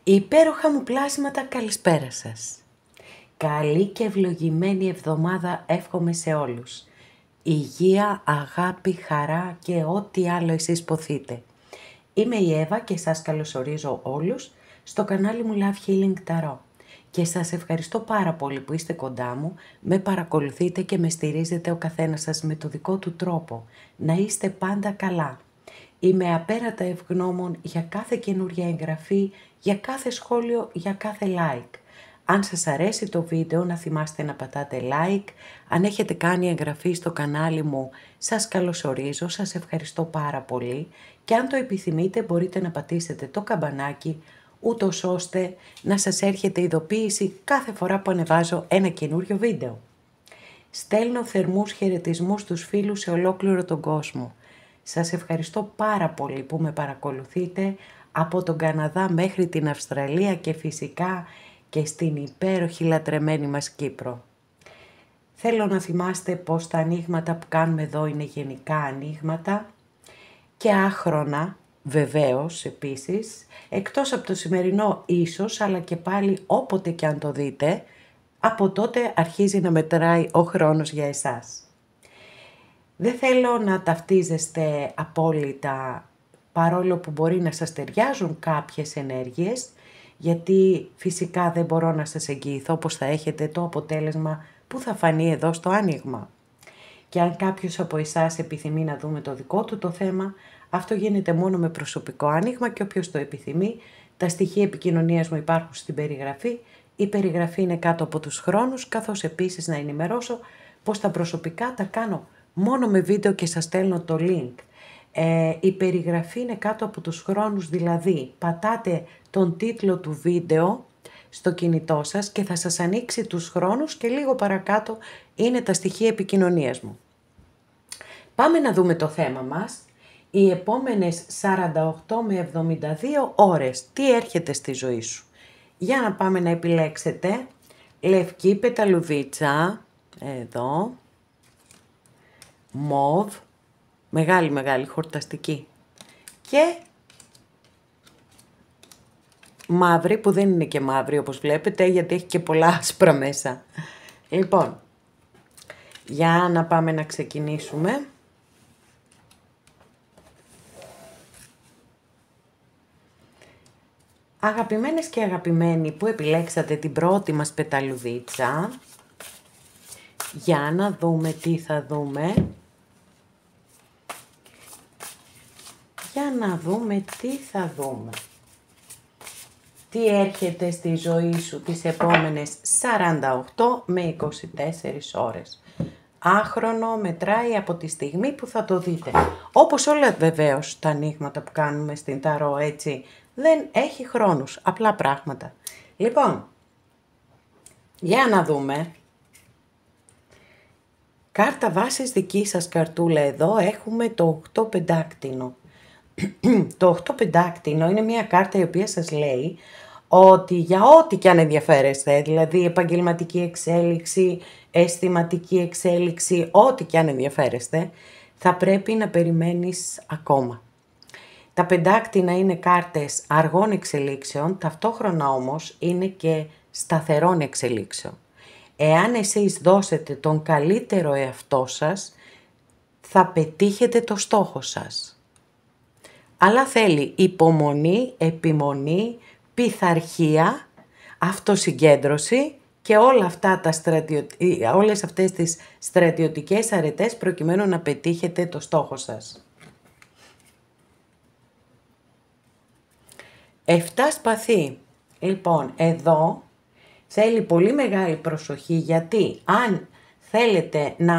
Υπέροχα μου πλάσματα, καλησπέρα σας. Καλή και ευλογημένη εβδομάδα εύχομαι σε όλους. Υγεία, αγάπη, χαρά και ό,τι άλλο εσείς ποθείτε. Είμαι η Εύα και σας καλωσορίζω όλους στο κανάλι μου Love Healing Tarot. Και σας ευχαριστώ πάρα πολύ που είστε κοντά μου, με παρακολουθείτε και με στηρίζετε ο καθένας σας με το δικό του τρόπο. Να είστε πάντα καλά. Είμαι απέρατα ευγνώμων για κάθε καινούρια εγγραφή, για κάθε σχόλιο, για κάθε like. Αν σας αρέσει το βίντεο να θυμάστε να πατάτε like. Αν έχετε κάνει εγγραφή στο κανάλι μου, σας καλωσορίζω, σας ευχαριστώ πάρα πολύ. Και αν το επιθυμείτε μπορείτε να πατήσετε το καμπανάκι, ούτως ώστε να σας έρχεται ειδοποίηση κάθε φορά που ανεβάζω ένα καινούριο βίντεο. Στέλνω θερμούς χαιρετισμούς στους φίλους σε ολόκληρο τον κόσμο. Σας ευχαριστώ πάρα πολύ που με παρακολουθείτε από τον Καναδά μέχρι την Αυστραλία και φυσικά και στην υπέροχη λατρεμένη μας Κύπρο. Θέλω να θυμάστε πως τα ανοίγματα που κάνουμε εδώ είναι γενικά ανοίγματα και άχρονα, βεβαίως επίσης, εκτός από το σημερινό ίσως, αλλά και πάλι όποτε και αν το δείτε, από τότε αρχίζει να μετράει ο χρόνος για εσάς. Δεν θέλω να ταυτίζεστε απόλυτα, παρόλο που μπορεί να σας ταιριάζουν κάποιες ενέργειες, γιατί φυσικά δεν μπορώ να σας εγγυηθώ πως θα έχετε το αποτέλεσμα που θα φανεί εδώ στο άνοιγμα. Και αν κάποιος από εσάς επιθυμεί να δούμε το δικό του το θέμα, αυτό γίνεται μόνο με προσωπικό άνοιγμα και όποιος το επιθυμεί, τα στοιχεία επικοινωνίας μου υπάρχουν στην περιγραφή. Η περιγραφή είναι κάτω από τους χρόνους, καθώς επίσης να ενημερώσω πως τα προσωπικά τα κάνω μόνο με βίντεο και σας στέλνω το link. Η περιγραφή είναι κάτω από τους χρόνους, δηλαδή πατάτε τον τίτλο του βίντεο στο κινητό σας και θα σας ανοίξει τους χρόνους και λίγο παρακάτω είναι τα στοιχεία επικοινωνίας μου. Πάμε να δούμε το θέμα μας. Οι επόμενες 48 με 72 ώρες, τι έρχεται στη ζωή σου. Για να πάμε να επιλέξετε λευκή πεταλουδίτσα, εδώ, μοβ, μεγάλη χορταστική και μαύρη που δεν είναι και μαύρη όπως βλέπετε γιατί έχει και πολλά άσπρα μέσα. Λοιπόν, για να πάμε να ξεκινήσουμε. Αγαπημένες και αγαπημένοι που επιλέξατε την πρώτη μας πεταλουδίτσα, για να δούμε τι θα δούμε. Τι έρχεται στη ζωή σου τις επόμενες 48 με 24 ώρες. Άχρονο μετράει από τη στιγμή που θα το δείτε. Όπως όλα βεβαίως τα ανοίγματα που κάνουμε στην Ταρό, έτσι, δεν έχει χρόνους, απλά πράγματα. Λοιπόν, για να δούμε. Κάρτα βάσης δική σας καρτούλα, εδώ έχουμε το 8 πεντάκτηνο. Το 8 πεντάκτηνο είναι μια κάρτα η οποία σας λέει ότι για ό,τι και αν ενδιαφέρεστε, δηλαδή επαγγελματική εξέλιξη, αισθηματική εξέλιξη, ό,τι και αν ενδιαφέρεστε, θα πρέπει να περιμένεις ακόμα. Τα πεντάκτηνα είναι κάρτες αργών εξελίξεων, ταυτόχρονα όμως είναι και σταθερών εξελίξεων. Εάν εσείς δώσετε τον καλύτερο εαυτό σας, θα πετύχετε το στόχο σας. Αλλά θέλει υπομονή, επιμονή, πειθαρχία, αυτοσυγκέντρωση και όλες αυτές τις στρατιωτικές αρετές προκειμένου να πετύχετε το στόχο σας. 7 σπαθί. Λοιπόν, εδώ θέλει πολύ μεγάλη προσοχή γιατί αν θέλετε να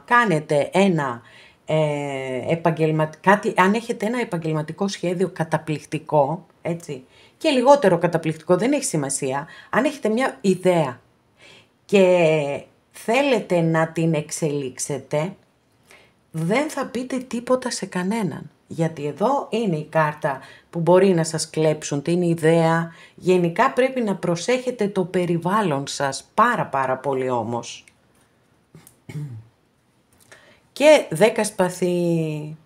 κάνετε αν έχετε ένα επαγγελματικό σχέδιο καταπληκτικό, έτσι, και λιγότερο καταπληκτικό, δεν έχει σημασία, αν έχετε μια ιδέα και θέλετε να την εξελίξετε, δεν θα πείτε τίποτα σε κανέναν. Γιατί εδώ είναι η κάρτα που μπορεί να σας κλέψουν την ιδέα. Γενικά πρέπει να προσέχετε το περιβάλλον σας πάρα πολύ όμως. Και 10 σπαθί.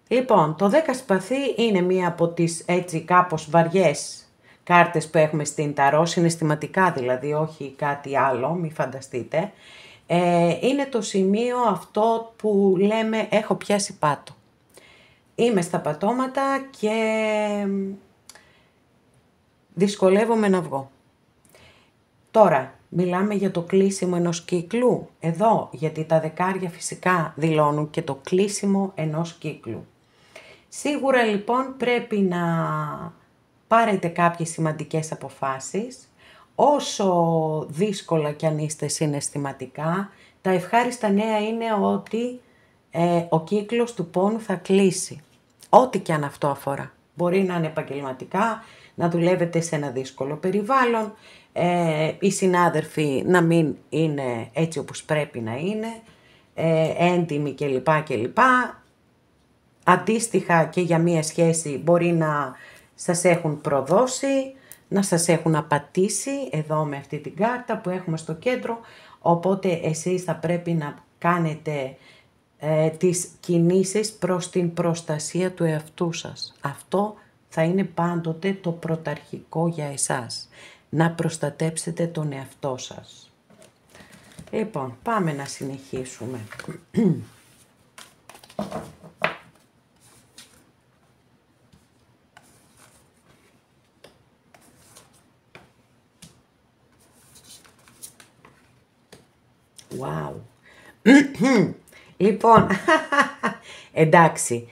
Λοιπόν, το 10 σπαθί είναι μία από τις έτσι κάπως βαριές κάρτες που έχουμε στην ταρό, συναισθηματικά δηλαδή, όχι κάτι άλλο, μη φανταστείτε. Είναι το σημείο αυτό που λέμε έχω πιάσει πάτο. Είμαι στα πατώματα και δυσκολεύομαι να βγω. Τώρα, μιλάμε για το κλείσιμο ενός κύκλου, εδώ, γιατί τα δεκάρια φυσικά δηλώνουν και το κλείσιμο ενός κύκλου. Σίγουρα λοιπόν πρέπει να πάρετε κάποιες σημαντικές αποφάσεις, όσο δύσκολα κι αν είστε συναισθηματικά. Τα ευχάριστα νέα είναι ότι ο κύκλος του πόνου θα κλείσει, ό,τι κι αν αυτό αφορά. Μπορεί να είναι επαγγελματικά, να δουλεύετε σε ένα δύσκολο περιβάλλον, οι συνάδελφοι να μην είναι έτσι όπως πρέπει να είναι, έντιμοι κλπ. Αντίστοιχα και για μία σχέση μπορεί να σας έχουν προδώσει, να σας έχουν απατήσει, εδώ με αυτή την κάρτα που έχουμε στο κέντρο, οπότε εσείς θα πρέπει να κάνετε τις κινήσεις προς την προστασία του εαυτού σας. Αυτό θα είναι πάντοτε το πρωταρχικό για εσάς, να προστατέψετε τον εαυτό σας. Λοιπόν, πάμε να συνεχίσουμε. Wow. Λοιπόν, εντάξει,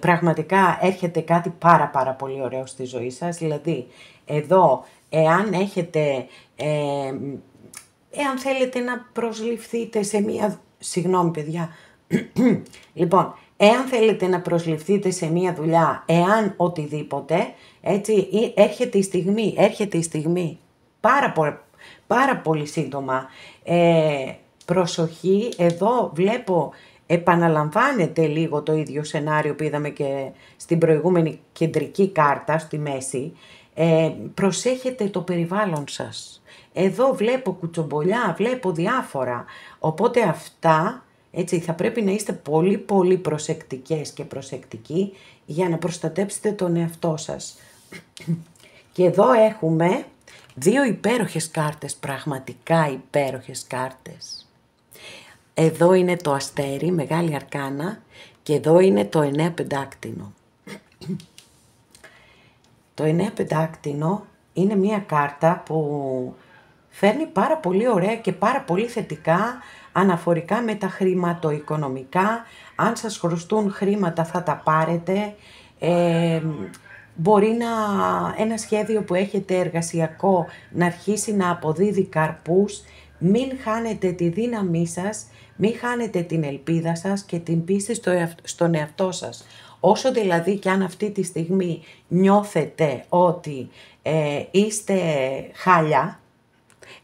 πραγματικά έρχεται κάτι πάρα πολύ ωραίο στη ζωή σας, δηλαδή εδώ εάν έχετε, εάν θέλετε να προσληφθείτε σε μία, συγγνώμη παιδιά, λοιπόν, εάν θέλετε να προσληφθείτε σε μία δουλειά, εάν οτιδήποτε, έτσι, έρχεται η στιγμή, πάρα πολύ σύντομα, προσοχή, εδώ βλέπω επαναλαμβάνεται λίγο το ίδιο σενάριο που είδαμε και στην προηγούμενη κεντρική κάρτα, στη μέση. Προσέχετε το περιβάλλον σας. Εδώ βλέπω κουτσομπολιά, βλέπω διάφορα. Οπότε αυτά, έτσι, θα πρέπει να είστε πολύ προσεκτικές και προσεκτικοί για να προστατέψετε τον εαυτό σας. Και εδώ έχουμε δύο υπέροχες κάρτες, πραγματικά υπέροχες κάρτες. Εδώ είναι το αστέρι, μεγάλη αρκάνα, και εδώ είναι το 9 πεντάκτηνο. Το 9 πεντάκτηνο είναι μία κάρτα που φέρνει πάρα πολύ ωραία και πάρα πολύ θετικά αναφορικά με τα χρηματοοικονομικά. Αν σας χρωστούν χρήματα θα τα πάρετε. Μπορεί ένα σχέδιο που έχετε εργασιακό να αρχίσει να αποδίδει καρπούς. Μην χάνετε τη δύναμή σας, μην χάνετε την ελπίδα σας και την πίστη στον εαυτό σας. Όσο δηλαδή και αν αυτή τη στιγμή νιώθετε ότι είστε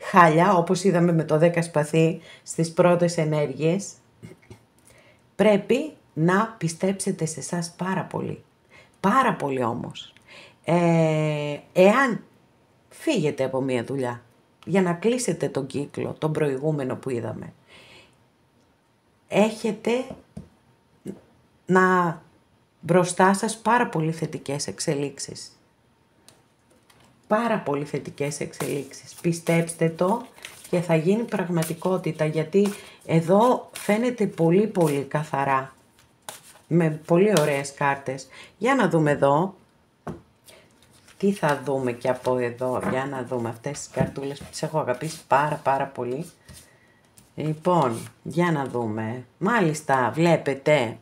χάλια, όπως είδαμε με το 10 σπαθί στις πρώτες ενέργειες, πρέπει να πιστέψετε σε εσάς πάρα πολύ όμως. Εάν φύγετε από μία δουλειά για να κλείσετε τον κύκλο, τον προηγούμενο που είδαμε, έχετε μπροστά σας πάρα πολύ θετικές εξελίξεις. Πάρα πολύ θετικές εξελίξεις. Πιστέψτε το και θα γίνει πραγματικότητα, γιατί εδώ φαίνεται πολύ καθαρά. Με πολύ ωραίες κάρτες. Για να δούμε εδώ. Τι θα δούμε και από εδώ. Για να δούμε αυτές τις καρτούλες που τις έχω αγαπήσει πάρα πολύ. Λοιπόν, για να δούμε. Μάλιστα, βλέπετε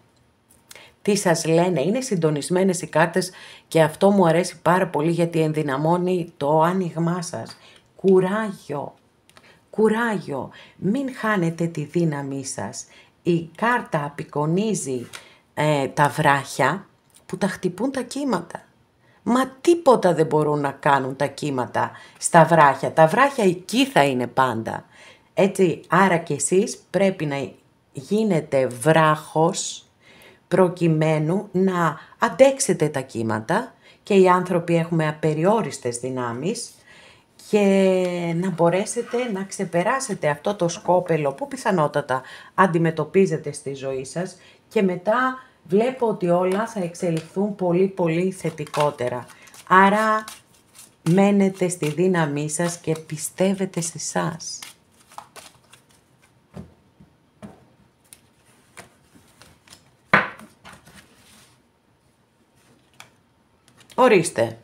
τι σας λένε. Είναι συντονισμένες οι κάρτες και αυτό μου αρέσει πάρα πολύ γιατί ενδυναμώνει το άνοιγμά σας. Κουράγιο. Μην χάνετε τη δύναμή σας. Η κάρτα απεικονίζει τα βράχια που τα χτυπούν τα κύματα. Μα τίποτα δεν μπορούν να κάνουν τα κύματα στα βράχια. Τα βράχια εκεί θα είναι πάντα. Έτσι, άρα και εσείς πρέπει να γίνετε βράχος προκειμένου να αντέξετε τα κύματα, και οι άνθρωποι έχουμε απεριόριστες δυνάμεις, και να μπορέσετε να ξεπεράσετε αυτό το σκόπελο που πιθανότατα αντιμετωπίζετε στη ζωή σας και μετά βλέπω ότι όλα θα εξελιχθούν πολύ θετικότερα. Άρα μένετε στη δύναμή σας και πιστεύετε σε εσάς. Ορίστε.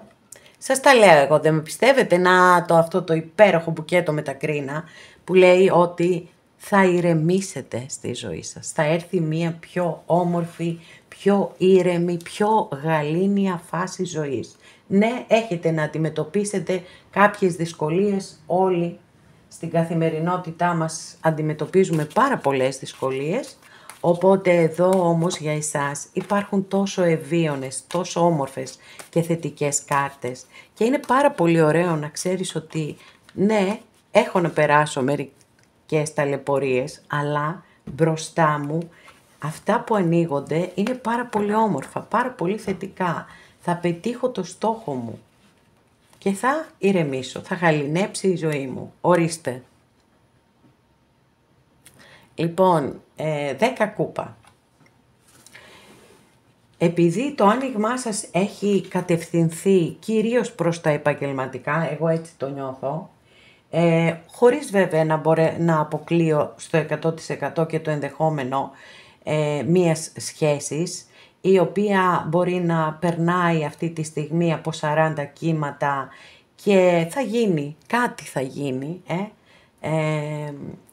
Σας τα λέω εγώ, δεν με πιστεύετε? Να αυτό το υπέροχο μπουκέτο με τα κρίνα που λέει ότι θα ηρεμήσετε στη ζωή σας. Θα έρθει μια πιο όμορφη, πιο ήρεμη, πιο γαλήνια φάση ζωής. Ναι, έχετε να αντιμετωπίσετε κάποιες δυσκολίες, όλοι στην καθημερινότητά μας αντιμετωπίζουμε πάρα πολλές δυσκολίες, οπότε εδώ όμως για εσάς υπάρχουν τόσο ευίωνες, τόσο όμορφες και θετικές κάρτες και είναι πάρα πολύ ωραίο να ξέρεις ότι ναι, έχω να περάσω μερικές ταλαιπωρίες, αλλά μπροστά μου αυτά που ανοίγονται είναι πάρα πολύ όμορφα, πάρα πολύ θετικά. Θα πετύχω το στόχο μου και θα ηρεμήσω, θα γαληνέψει η ζωή μου. Ορίστε. Λοιπόν, 10 κούπα. Επειδή το άνοιγμά σας έχει κατευθυνθεί κυρίως προς τα επαγγελματικά, εγώ έτσι το νιώθω, χωρίς βέβαια να αποκλείω στο 100% και το ενδεχόμενο μίας σχέσης, η οποία μπορεί να περνάει αυτή τη στιγμή από 40 κύματα και θα γίνει, κάτι θα γίνει,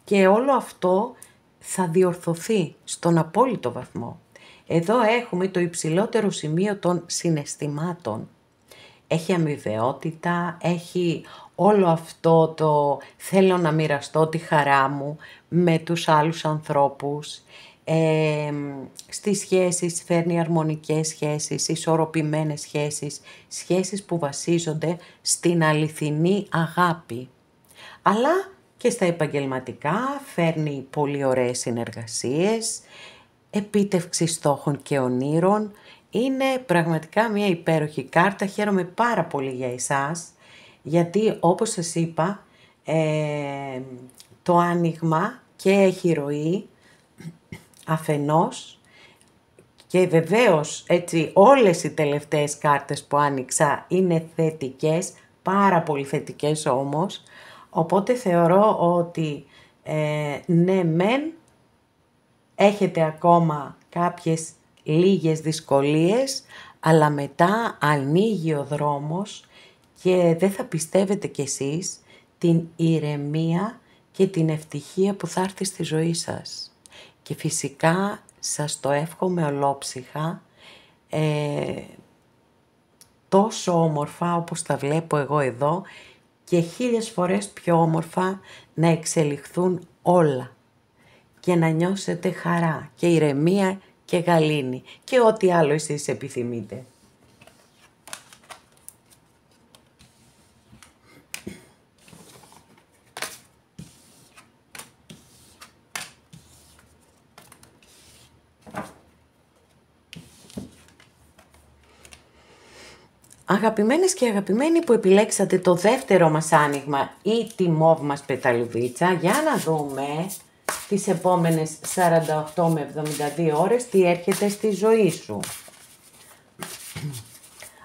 και όλο αυτό θα διορθωθεί στον απόλυτο βαθμό. Εδώ έχουμε το υψηλότερο σημείο των συναισθημάτων. Έχει αμοιβαιότητα, έχει όλο αυτό το θέλω να μοιραστώ τη χαρά μου με τους άλλους ανθρώπους. Στις σχέσεις φέρνει αρμονικές σχέσεις, ισορροπημένες σχέσεις, σχέσεις που βασίζονται στην αληθινή αγάπη. Αλλά και στα επαγγελματικά φέρνει πολύ ωραίες συνεργασίες, επίτευξη στόχων και ονείρων. Είναι πραγματικά μια υπέροχη κάρτα, χαίρομαι πάρα πολύ για εσάς, γιατί όπως σας είπα, το άνοιγμα και έχει ροή αφενός και βεβαίως έτσι όλες οι τελευταίες κάρτες που άνοιξα είναι θετικές, πάρα πολύ θετικές όμως, οπότε θεωρώ ότι ναι μεν έχετε ακόμα κάποιες λίγες δυσκολίες, αλλά μετά ανοίγει ο δρόμος και δεν θα πιστεύετε κι εσείς την ηρεμία και την ευτυχία που θα έρθει στη ζωή σας. Και φυσικά σας το εύχομαι ολόψυχα, τόσο όμορφα όπως τα βλέπω εγώ εδώ και 1000 φορές πιο όμορφα να εξελιχθούν όλα και να νιώσετε χαρά και ηρεμία και γαλήνη και ό,τι άλλο εσείς επιθυμείτε. Αγαπημένες και αγαπημένοι που επιλέξατε το δεύτερο μας άνοιγμα ή τη μόβ μας πεταλουδίτσα, για να δούμε τις επόμενες 48 με 72 ώρες τι έρχεται στη ζωή σου.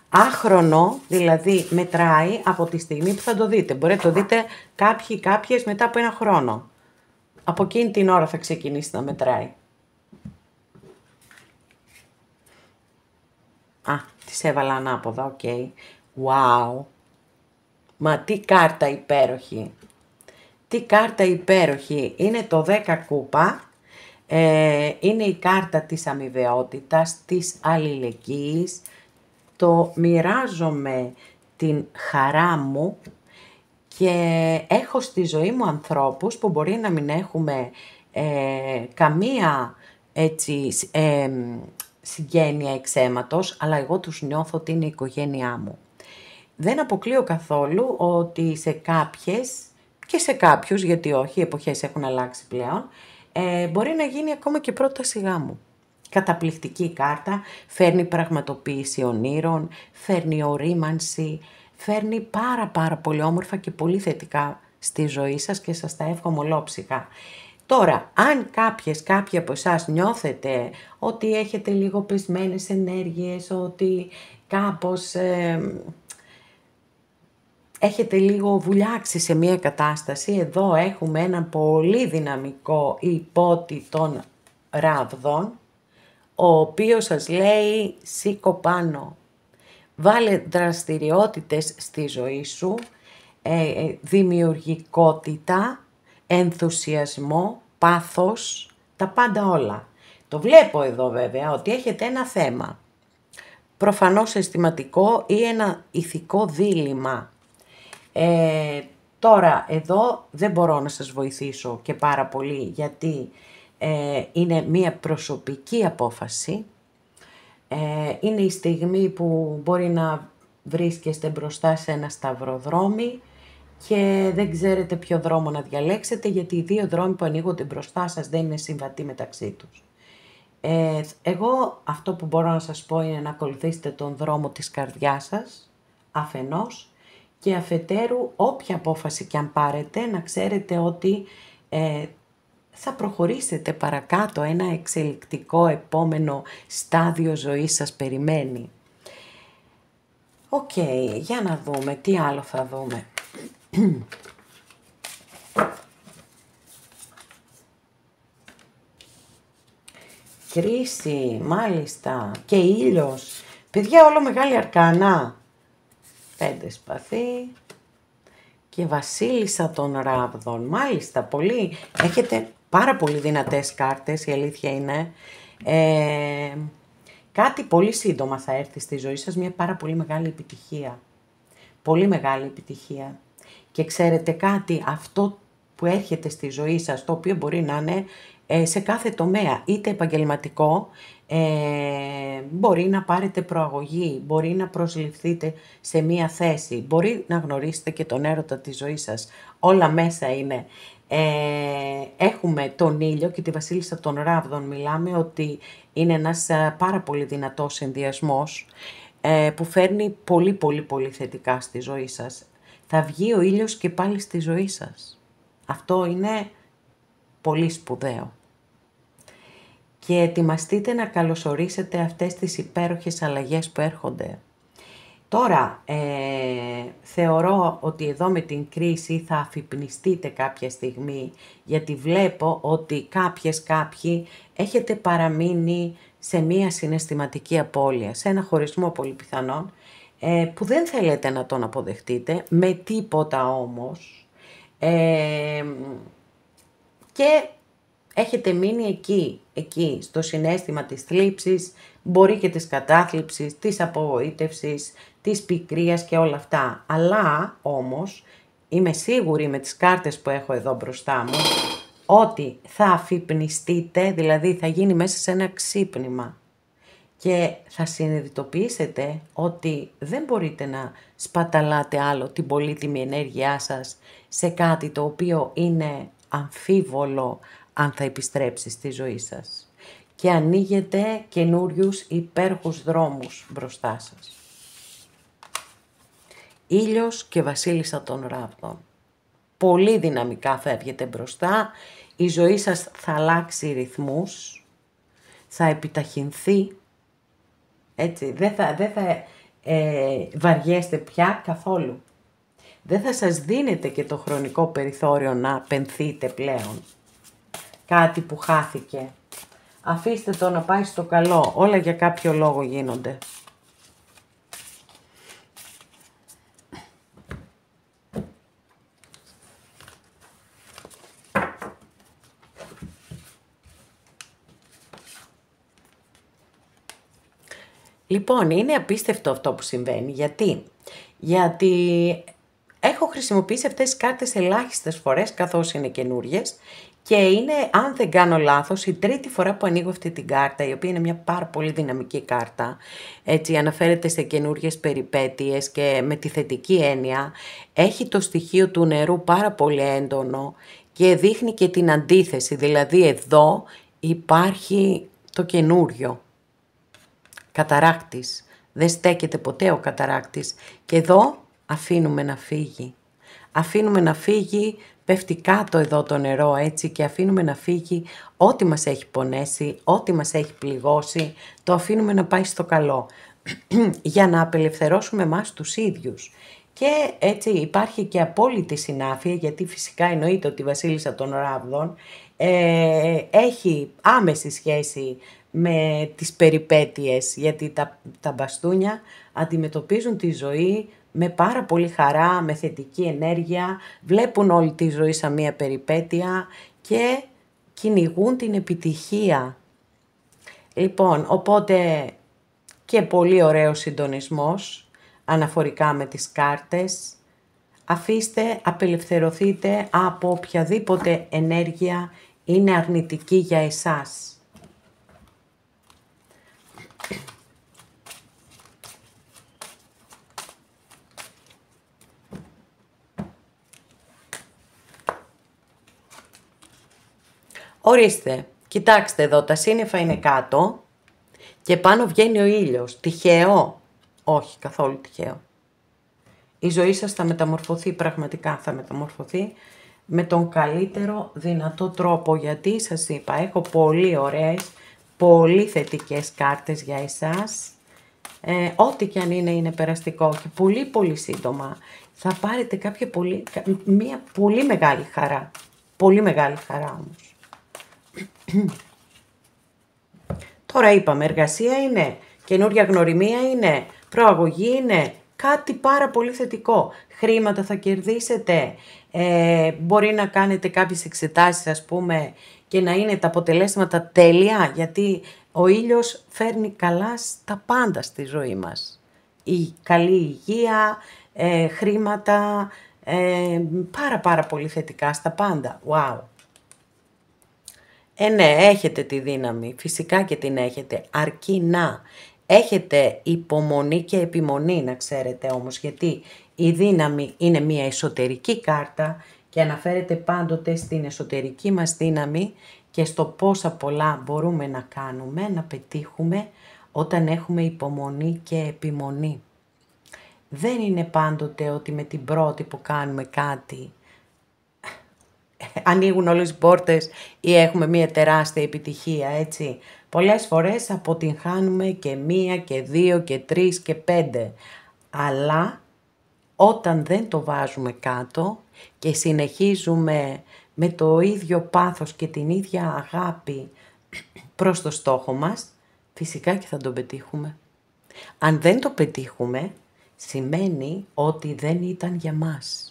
Άχρονο, δηλαδή μετράει από τη στιγμή που θα το δείτε. Μπορείτε να το δείτε κάποιες μετά από ένα χρόνο. Από εκείνη την ώρα θα ξεκινήσει να μετράει. Τις έβαλα ανάποδα, οκ. Wow. Μα τι κάρτα υπέροχη. Τι κάρτα υπέροχη. Είναι το 10 κούπα. Είναι η κάρτα της αμοιβαιότητας, της αλληλεγγύης. Το μοιράζομαι την χαρά μου και έχω στη ζωή μου ανθρώπους που μπορεί να μην έχουμε καμία έτσι συγγένεια εξαίματος, αλλά εγώ τους νιώθω ότι είναι η οικογένειά μου. Δεν αποκλείω καθόλου ότι σε κάποιες και σε κάποιους, γιατί όχι, οι εποχές έχουν αλλάξει πλέον, μπορεί να γίνει ακόμα και πρόταση γάμου. Καταπληκτική κάρτα, φέρνει πραγματοποίηση ονείρων, φέρνει ορίμανση, φέρνει πάρα πολύ όμορφα και πολύ θετικά στη ζωή σας και σας τα εύχομαι ολόψυχα. Τώρα, αν κάποιοι από εσάς νιώθετε ότι έχετε λίγο πεσμένες ενέργειες, ότι κάπως έχετε λίγο βουλιάξει σε μια κατάσταση, εδώ έχουμε ένα πολύ δυναμικό υπότι των ράβδων, ο οποίος σας λέει σήκω πάνω, βάλε δραστηριότητες στη ζωή σου, δημιουργικότητα, ενθουσιασμό, πάθος, τα πάντα όλα. Το βλέπω εδώ βέβαια ότι έχετε ένα θέμα, προφανώς αισθηματικό ή ένα ηθικό δίλημμα. Τώρα εδώ δεν μπορώ να σας βοηθήσω και πάρα πολύ, γιατί είναι μία προσωπική απόφαση. Είναι η στιγμή που μπορεί να βρίσκεστε μπροστά σε ένα σταυροδρόμι και δεν ξέρετε ποιο δρόμο να διαλέξετε, γιατί οι δύο δρόμοι που ανοίγονται μπροστά σας δεν είναι συμβατοί μεταξύ τους. Εγώ αυτό που μπορώ να σας πω είναι να ακολουθήσετε τον δρόμο της καρδιάς σας, αφενός, και αφετέρου όποια απόφαση και αν πάρετε, να ξέρετε ότι θα προχωρήσετε παρακάτω, ένα εξελικτικό επόμενο στάδιο ζωής σας περιμένει. Οκ, για να δούμε τι άλλο θα δούμε. Κρίση, μάλιστα, και ήλιος. Παιδιά, όλο μεγάλη αρκανά. 5 σπαθί και βασίλισσα των ράβδων. Μάλιστα, πολύ. Έχετε πάρα πολύ δυνατές κάρτες, η αλήθεια είναι. Κάτι πολύ σύντομα θα έρθει στη ζωή σας, μια πάρα πολύ μεγάλη επιτυχία. Πολύ μεγάλη επιτυχία. Και ξέρετε κάτι, αυτό που έρχεται στη ζωή σας, το οποίο μπορεί να είναι σε κάθε τομέα, είτε επαγγελματικό, μπορεί να πάρετε προαγωγή, μπορεί να προσληφθείτε σε μία θέση, μπορεί να γνωρίσετε και τον έρωτα της ζωής σας. Όλα μέσα είναι. Έχουμε τον ήλιο και τη βασίλισσα των ράβδων, μιλάμε ότι είναι ένας πάρα πολύ δυνατός ενδιασμός που φέρνει πολύ θετικά στη ζωή σας. Θα βγει ο ήλιος και πάλι στη ζωή σας. Αυτό είναι πολύ σπουδαίο. Και ετοιμαστείτε να καλωσορίσετε αυτές τις υπέροχες αλλαγές που έρχονται. Τώρα, θεωρώ ότι εδώ με την κρίση θα αφυπνιστείτε κάποια στιγμή, γιατί βλέπω ότι κάποιοι έχετε παραμείνει σε μία συναισθηματική απώλεια, σε ένα χωρισμό πολύ πιθανόν, που δεν θέλετε να τον αποδεχτείτε, με τίποτα όμως, και έχετε μείνει εκεί, στο συναίσθημα της θλίψης, μπορεί και της κατάθλιψης, της απογοήτευσης, της πικρίας και όλα αυτά. Αλλά όμως είμαι σίγουρη με τις κάρτες που έχω εδώ μπροστά μου ότι θα αφυπνιστείτε, δηλαδή θα γίνει μέσα σε ένα ξύπνημα και θα συνειδητοποιήσετε ότι δεν μπορείτε να σπαταλάτε άλλο την πολύτιμη ενέργειά σας σε κάτι το οποίο είναι αμφίβολο αν θα επιστρέψει στη ζωή σας. Και ανοίγετε καινούριους υπέροχους δρόμους μπροστά σας. Ήλιος και βασίλισσα των ράβδων. Πολύ δυναμικά φεύγετε μπροστά, η ζωή σας θα αλλάξει ρυθμούς, θα επιταχυνθεί, έτσι, δεν θα βαριέστε πια καθόλου. Δεν θα σας δίνετε και το χρονικό περιθώριο να πενθείτε πλέον. Κάτι που χάθηκε. Αφήστε το να πάει στο καλό. Όλα για κάποιο λόγο γίνονται. Λοιπόν, είναι απίστευτο αυτό που συμβαίνει. Γιατί έχω χρησιμοποιήσει αυτές τις κάρτες ελάχιστες φορές, καθώς είναι καινούριες, και είναι, αν δεν κάνω λάθος, η τρίτη φορά που ανοίγω αυτή την κάρτα, η οποία είναι μια πάρα πολύ δυναμική κάρτα. Έτσι, αναφέρεται σε καινούριες περιπέτειες και με τη θετική έννοια. Έχει το στοιχείο του νερού πάρα πολύ έντονο και δείχνει και την αντίθεση. Δηλαδή εδώ υπάρχει το καινούριο. Καταράκτης. Δεν στέκεται ποτέ ο καταράκτης. Και εδώ αφήνουμε να φύγει. Αφήνουμε να φύγει πέφτει κάτω εδώ το νερό έτσι και αφήνουμε να φύγει ό,τι μας έχει πονέσει, ό,τι μας έχει πληγώσει, το αφήνουμε να πάει στο καλό για να απελευθερώσουμε εμάς τους ίδιους. Και έτσι υπάρχει και απόλυτη συνάφεια, γιατί φυσικά εννοείται ότι η βασίλισσα των ράβδων έχει άμεση σχέση με τις περιπέτειες, γιατί τα μπαστούνια αντιμετωπίζουν τη ζωή με πάρα πολύ χαρά, με θετική ενέργεια, βλέπουν όλη τη ζωή σαν μία περιπέτεια και κυνηγούν την επιτυχία. Λοιπόν, οπότε και πολύ ωραίος συντονισμός αναφορικά με τις κάρτες. Αφήστε, απελευθερωθείτε από οποιαδήποτε ενέργεια είναι αρνητική για εσάς. Ορίστε, κοιτάξτε εδώ, τα σύννεφα είναι κάτω και πάνω βγαίνει ο ήλιος. Τυχαίο? Όχι, καθόλου τυχαίο. Η ζωή σας θα μεταμορφωθεί, πραγματικά θα μεταμορφωθεί με τον καλύτερο δυνατό τρόπο, γιατί σας είπα, έχω πολύ ωραίες, πολύ θετικές κάρτες για εσάς. Ό,τι και αν είναι περαστικό και πολύ πολύ σύντομα θα πάρετε μια πολύ μεγάλη χαρά. Πολύ μεγάλη χαρά όμως. Τώρα είπαμε, εργασία είναι, καινούρια γνωριμία είναι, προαγωγή είναι, κάτι πάρα πολύ θετικό. Χρήματα θα κερδίσετε, μπορεί να κάνετε κάποιες εξετάσεις ας πούμε και να είναι τα αποτελέσματα τέλεια, γιατί ο ήλιος φέρνει καλά στα πάντα στη ζωή μας. Η καλή υγεία, χρήματα, πάρα πολύ θετικά στα πάντα. Wow. Ναι, έχετε τη δύναμη, φυσικά και την έχετε, αρκεί να έχετε υπομονή και επιμονή, να ξέρετε όμως, γιατί η δύναμη είναι μια εσωτερική κάρτα και αναφέρεται πάντοτε στην εσωτερική μας δύναμη και στο πόσα πολλά μπορούμε να κάνουμε, να πετύχουμε όταν έχουμε υπομονή και επιμονή. Δεν είναι πάντοτε ότι με την πρώτη που κάνουμε κάτι ανοίγουν όλες οι πόρτες ή έχουμε μία τεράστια επιτυχία, έτσι. Πολλές φορές αποτυγχάνουμε και 1 και 2 και 3 και 5. Αλλά όταν δεν το βάζουμε κάτω και συνεχίζουμε με το ίδιο πάθος και την ίδια αγάπη προς το στόχο μας, φυσικά και θα τον πετύχουμε. Αν δεν το πετύχουμε, σημαίνει ότι δεν ήταν για μας.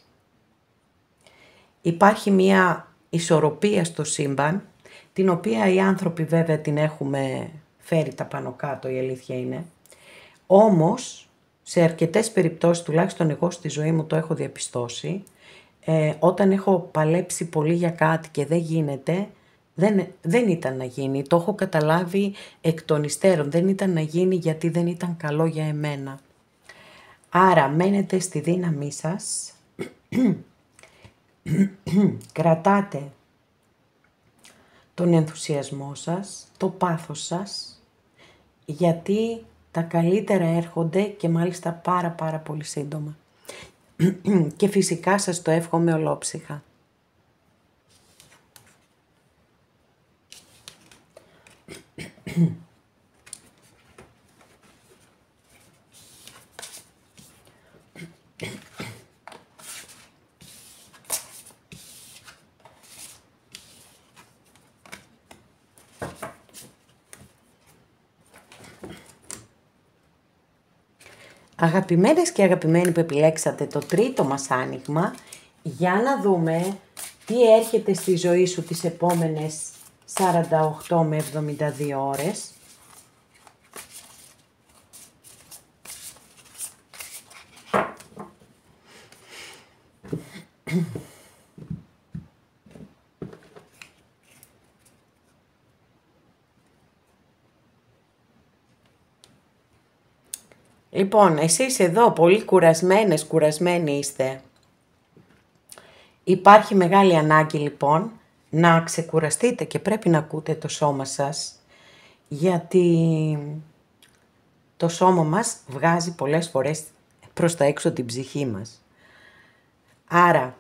Υπάρχει μία ισορροπία στο σύμπαν, την οποία οι άνθρωποι βέβαια την έχουμε φέρει τα πάνω κάτω, η αλήθεια είναι. Όμως, σε αρκετές περιπτώσεις, τουλάχιστον εγώ στη ζωή μου το έχω διαπιστώσει, όταν έχω παλέψει πολύ για κάτι και δεν γίνεται, δεν ήταν να γίνει. Το έχω καταλάβει εκ των υστέρων. Δεν ήταν να γίνει γιατί δεν ήταν καλό για εμένα. Άρα, μένετε στη δύναμή σας. Κρατάτε τον ενθουσιασμό σας, το πάθος σας, γιατί τα καλύτερα έρχονται και μάλιστα πάρα πολύ σύντομα. Και φυσικά σας το εύχομαι ολόψυχα. Αγαπημένες και αγαπημένοι που επιλέξατε το τρίτο μας άνοιγμα, για να δούμε τι έρχεται στη ζωή σου τις επόμενες 48 με 72 ώρες. Λοιπόν, εσείς εδώ πολύ κουρασμένοι είστε. Υπάρχει μεγάλη ανάγκη λοιπόν να ξεκουραστείτε και πρέπει να ακούτε το σώμα σας, γιατί το σώμα μας βγάζει πολλές φορές προς τα έξω την ψυχή μας. Άρα,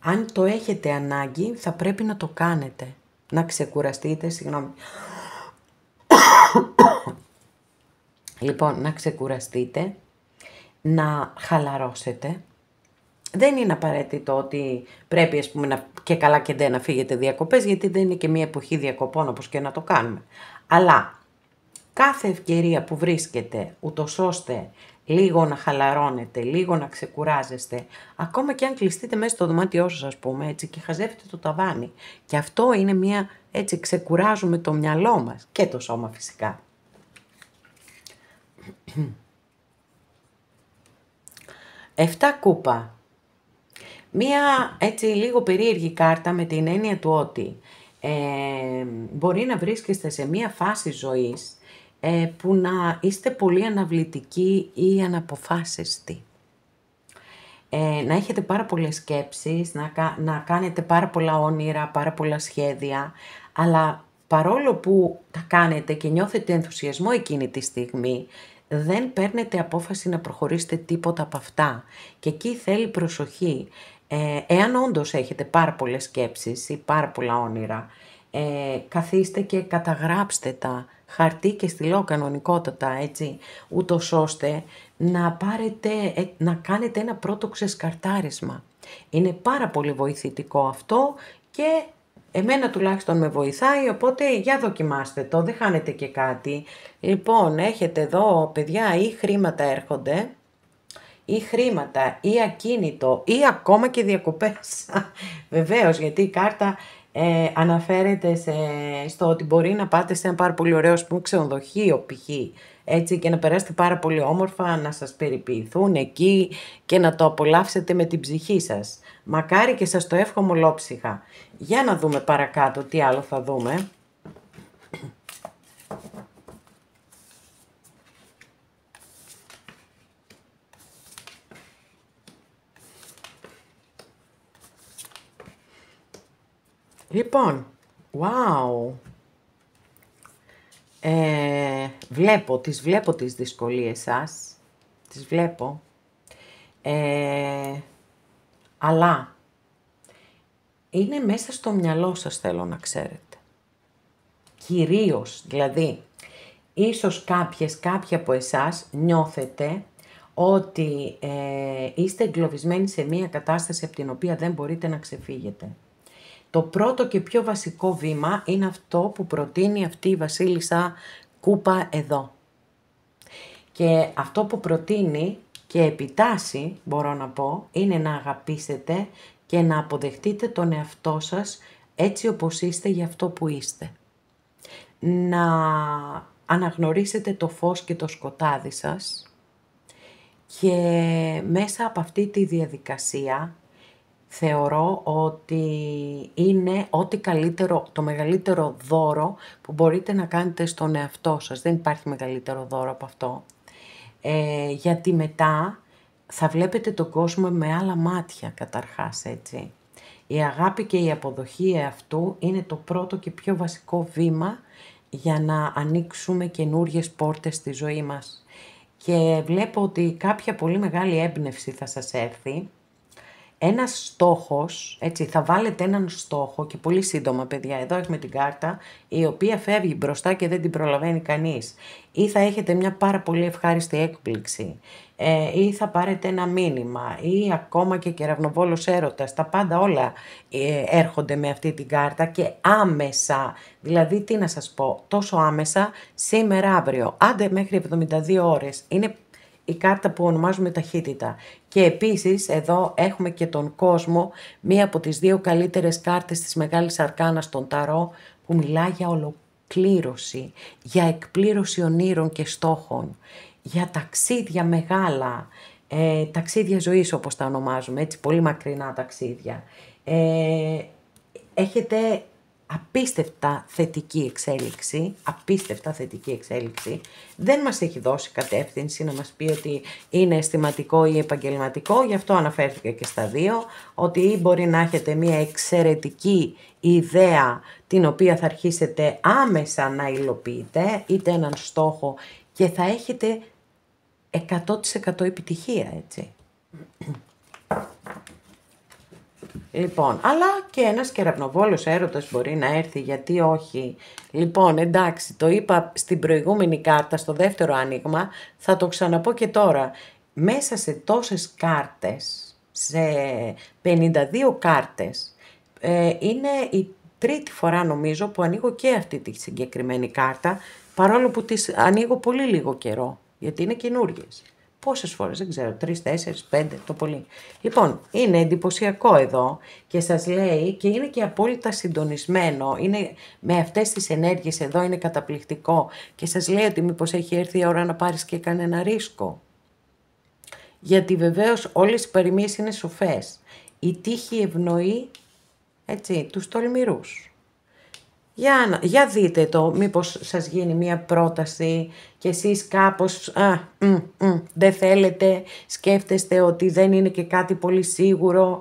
Αν το έχετε ανάγκη, θα πρέπει να το κάνετε. Να ξεκουραστείτε, συγγνώμη. Λοιπόν, να ξεκουραστείτε, να χαλαρώσετε. Δεν είναι απαραίτητο ότι πρέπει, ας πούμε, και καλά και ντε να φύγετε διακοπές, γιατί δεν είναι και μια εποχή διακοπών, όπως και να το κάνουμε. Αλλά κάθε ευκαιρία που βρίσκετε, ούτως ώστε λίγο να χαλαρώνετε, λίγο να ξεκουράζεστε, ακόμα και αν κλειστείτε μέσα στο δωμάτιό σας, ας πούμε, έτσι, και χαζεύετε το ταβάνι. Και αυτό είναι μια, έτσι, ξεκουράζουμε το μυαλό μας και το σώμα φυσικά. 7 κούπα. Μία έτσι λίγο περίεργη κάρτα, με την έννοια του ότι μπορεί να βρίσκεστε σε μία φάση ζωής που να είστε πολύ αναβλητικοί ή αναποφάσιστοι. Να έχετε πάρα πολλές σκέψεις, να κάνετε πάρα πολλά όνειρα, πάρα πολλά σχέδια, αλλά παρόλο που τα κάνετε και νιώθετε ενθουσιασμό εκείνη τη στιγμή, δεν παίρνετε απόφαση να προχωρήσετε τίποτα από αυτά. Και εκεί θέλει προσοχή. Εάν όντως έχετε πάρα πολλές σκέψεις ή πάρα πολλά όνειρα, καθίστε και καταγράψτε τα, χαρτί και στυλό κανονικότατα, έτσι, ούτως ώστε να κάνετε ένα πρώτο ξεσκαρτάρισμα. Είναι πάρα πολύ βοηθητικό αυτό και εμένα τουλάχιστον με βοηθάει, οπότε για δοκιμάστε το, δεν χάνετε και κάτι. Λοιπόν, έχετε εδώ, παιδιά, ή χρήματα έρχονται, ή χρήματα, ή ακίνητο, ή ακόμα και διακοπές. Βεβαίως, γιατί η κάρτα αναφέρεται στο ότι μπορεί να πάτε σε ένα πάρα πολύ ωραίο, ας πούμε, ξενοδοχείο π.χ. έτσι, και να περάσετε πάρα πολύ όμορφα, να σας περιποιηθούν εκεί και να το απολαύσετε με την ψυχή σας. Μακάρι και σας το εύχομαι ολόψυχα. Για να δούμε παρακάτω τι άλλο θα δούμε. Λοιπόν, wow, βλέπω τις δυσκολίες σας, τις βλέπω, αλλά είναι μέσα στο μυαλό σας, θέλω να ξέρετε. Κυρίως, δηλαδή, ίσως κάποιοι από εσάς νιώθετε ότι είστε εγκλωβισμένοι σε μία κατάσταση από την οποία δεν μπορείτε να ξεφύγετε. Το πρώτο και πιο βασικό βήμα είναι αυτό που προτείνει αυτή η βασίλισσα κούπα εδώ. Και αυτό που προτείνει και επιτάσσει, μπορώ να πω, είναι να αγαπήσετε και να αποδεχτείτε τον εαυτό σας έτσι όπως είστε, για αυτό που είστε. Να αναγνωρίσετε το φως και το σκοτάδι σας και μέσα από αυτή τη διαδικασία θεωρώ ότι είναι ό,τι καλύτερο, το μεγαλύτερο δώρο που μπορείτε να κάνετε στον εαυτό σας. Δεν υπάρχει μεγαλύτερο δώρο από αυτό. Γιατί μετά θα βλέπετε τον κόσμο με άλλα μάτια καταρχάς, έτσι. Η αγάπη και η αποδοχή εαυτού είναι το πρώτο και πιο βασικό βήμα για να ανοίξουμε καινούριες πόρτες στη ζωή μας. Και βλέπω ότι κάποια πολύ μεγάλη έμπνευση θα σας έρθει. Ένας στόχος, έτσι, θα βάλετε έναν στόχο και πολύ σύντομα, παιδιά, εδώ έχουμε την κάρτα, η οποία φεύγει μπροστά και δεν την προλαβαίνει κανείς. Ή θα έχετε μια πάρα πολύ ευχάριστη έκπληξη, ή θα πάρετε ένα μήνυμα, ή ακόμα και κεραυνοβόλος έρωτας. Τα πάντα όλα έρχονται με αυτή την κάρτα και άμεσα. Δηλαδή, τι να σας πω, τόσο άμεσα, σήμερα, αύριο, άντε μέχρι 72 ώρες. Είναι η κάρτα που ονομάζουμε ταχύτητα. Και επίσης εδώ έχουμε και τον κόσμο, μία από τις 2 καλύτερες κάρτες της Μεγάλης Αρκάνας, τον Ταρό, που μιλά για ολοκλήρωση, για εκπλήρωση ονείρων και στόχων, για ταξίδια μεγάλα, ταξίδια ζωής όπως τα ονομάζουμε, έτσι, πολύ μακρινά ταξίδια. Έχετε απίστευτα θετική εξέλιξη, δεν μας έχει δώσει κατεύθυνση να μας πει ότι είναι αισθηματικό ή επαγγελματικό, γι' αυτό αναφέρθηκα και στα 2, ότι ή μπορεί να έχετε μια εξαιρετική ιδέα την οποία θα αρχίσετε άμεσα να υλοποιείτε, είτε έναν στόχο και θα έχετε 100% επιτυχία, έτσι. Λοιπόν, αλλά και ένας κεραυνοβόλος έρωτας μπορεί να έρθει, γιατί όχι. Λοιπόν, εντάξει, το είπα στην προηγούμενη κάρτα, στο δεύτερο άνοιγμα, θα το ξαναπώ και τώρα. Μέσα σε τόσες κάρτες, σε 52 κάρτες, είναι η τρίτη φορά νομίζω που ανοίγω και αυτή τη συγκεκριμένη κάρτα, παρόλο που τις ανοίγω πολύ λίγο καιρό, γιατί είναι καινούργιες. Πόσες φορές, δεν ξέρω, 3, 4, 5 το πολύ. Λοιπόν, είναι εντυπωσιακό εδώ και σας λέει και είναι και απόλυτα συντονισμένο, είναι με αυτές τις ενέργειες εδώ, είναι καταπληκτικό και σας λέει ότι μήπως έχει έρθει η ώρα να πάρεις και κανένα ρίσκο. Γιατί βεβαίως όλες οι παροιμίες είναι σοφές. Η τύχη ευνοεί, έτσι, τους τολμηρούς. Για δείτε το, μήπως σας γίνει μία πρόταση και εσείς κάπως δεν θέλετε, σκέφτεστε ότι δεν είναι και κάτι πολύ σίγουρο,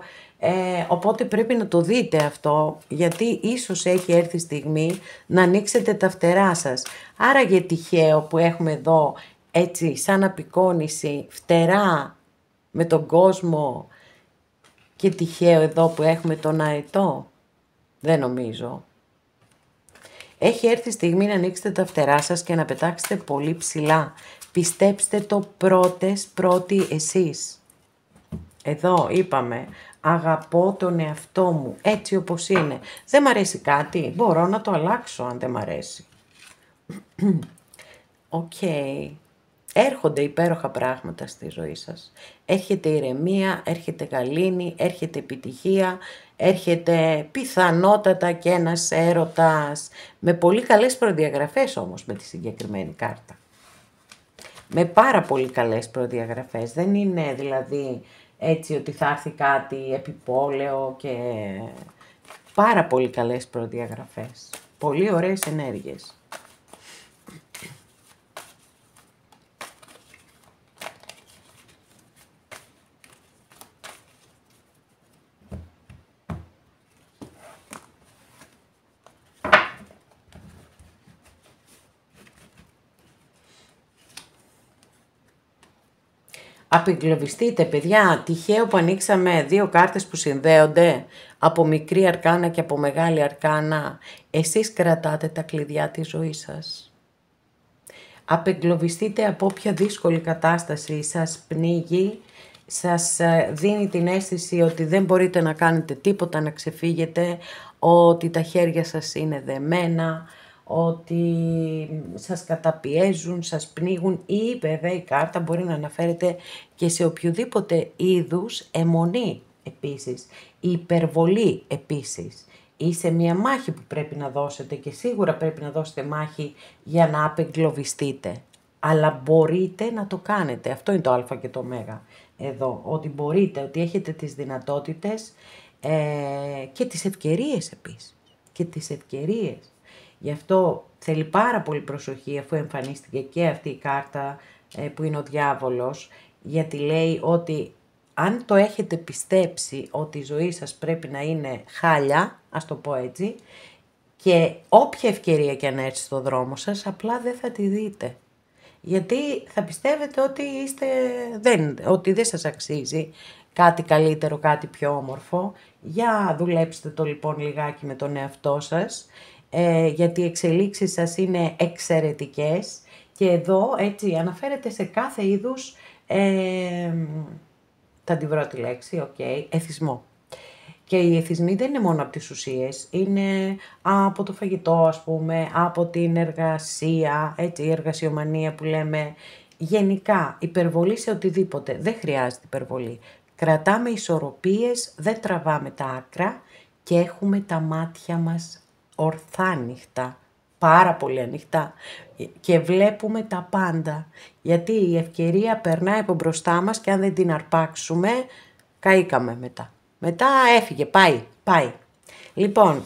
οπότε πρέπει να το δείτε αυτό, γιατί ίσως έχει έρθει η στιγμή να ανοίξετε τα φτερά σας. Άραγε τυχαίο που έχουμε εδώ έτσι σαν απεικόνιση φτερά με τον κόσμο και τυχαίο εδώ που έχουμε τον αετό? Δεν νομίζω. Έχει έρθει η στιγμή να ανοίξετε τα φτερά σας και να πετάξετε πολύ ψηλά. Πιστέψτε το πρώτοι εσείς. Εδώ είπαμε, αγαπώ τον εαυτό μου έτσι όπως είναι. Δεν μ' αρέσει κάτι, μπορώ να το αλλάξω αν δεν μ' αρέσει. Οκ. Έρχονται υπέροχα πράγματα στη ζωή σας. Έρχεται ηρεμία, έρχεται γαλήνη, έρχεται επιτυχία, έρχεται πιθανότατα και ένας έρωτας, με πολύ καλές προδιαγραφές όμως με τη συγκεκριμένη κάρτα. Με πάρα πολύ καλές προδιαγραφές. Δεν είναι δηλαδή έτσι ότι θα έρθει κάτι επιπόλαιο και πάρα πολύ καλές προδιαγραφές. Πολύ ωραίες ενέργειες. Απεγκλωβιστείτε παιδιά, τυχαίο που ανοίξαμε δύο κάρτες που συνδέονται από μικρή αρκάνα και από μεγάλη αρκάνα. Εσείς κρατάτε τα κλειδιά της ζωής σας. Απεγκλωβιστείτε από όποια δύσκολη κατάσταση σας πνίγει, σας δίνει την αίσθηση ότι δεν μπορείτε να κάνετε τίποτα, να ξεφύγετε, ότι τα χέρια σας είναι δεμένα, ότι σας καταπιέζουν, σας πνίγουν, ή βέβαια η κάρτα μπορεί να αναφέρεται και σε οποιοδήποτε είδους αιμονή επίσης, υπερβολή επίσης, ή σε μια μάχη που πρέπει να δώσετε και σίγουρα πρέπει να δώσετε μάχη για να απεγκλωβιστείτε. Αλλά μπορείτε να το κάνετε, αυτό είναι το α και το ω εδώ, ότι μπορείτε, ότι έχετε τις δυνατότητες και τις ευκαιρίες επίσης, και τις ευκαιρίες. Γι' αυτό θέλει πάρα πολύ προσοχή αφού εμφανίστηκε και αυτή η κάρτα που είναι ο διάβολος, γιατί λέει ότι αν το έχετε πιστέψει ότι η ζωή σας πρέπει να είναι χάλια, ας το πω έτσι, και όποια ευκαιρία και αν έρθει στο δρόμο σας, απλά δεν θα τη δείτε. Γιατί θα πιστεύετε ότι, ότι δεν σας αξίζει κάτι καλύτερο, κάτι πιο όμορφο. Για δουλέψτε το λοιπόν λιγάκι με τον εαυτό σας, γιατί οι εξελίξεις σας είναι εξαιρετικές και εδώ έτσι αναφέρεται σε κάθε είδους, θα τη βρω τη λέξη, εθισμό. Και οι εθισμοί δεν είναι μόνο από τις ουσίες, είναι από το φαγητό ας πούμε, από την εργασία, έτσι, η εργασιομανία που λέμε. Γενικά, υπερβολή σε οτιδήποτε, δεν χρειάζεται υπερβολή. Κρατάμε ισορροπίες, δεν τραβάμε τα άκρα και έχουμε τα μάτια μας ορθά ανοιχτά, πάρα πολύ ανοιχτά και βλέπουμε τα πάντα. Γιατί η ευκαιρία περνάει από μπροστά μας και αν δεν την αρπάξουμε, καήκαμε μετά. Μετά έφυγε, πάει. Λοιπόν,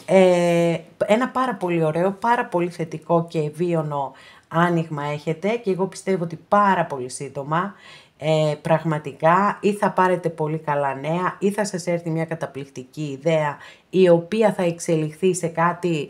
ένα πάρα πολύ ωραίο, πάρα πολύ θετικό και ευίωνο άνοιγμα έχετε και εγώ πιστεύω ότι πάρα πολύ σύντομα, πραγματικά ή θα πάρετε πολύ καλά νέα ή θα σας έρθει μια καταπληκτική ιδέα η οποία θα εξελιχθεί σε κάτι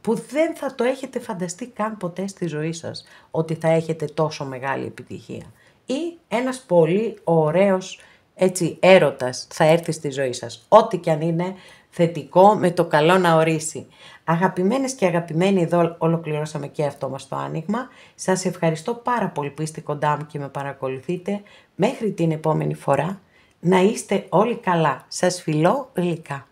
που δεν θα το έχετε φανταστεί καν ποτέ στη ζωή σας, ότι θα έχετε τόσο μεγάλη επιτυχία. Ή ένας πολύ ωραίος έτσι έρωτας θα έρθει στη ζωή σας. Ό,τι και αν είναι θετικό με το καλό να ορίσει. Αγαπημένες και αγαπημένοι, εδώ ολοκληρώσαμε και αυτό μας το άνοιγμα. Σας ευχαριστώ πάρα πολύ που είστε κοντά μου και με παρακολουθείτε. Μέχρι την επόμενη φορά, να είστε όλοι καλά. Σας φιλώ γλυκά.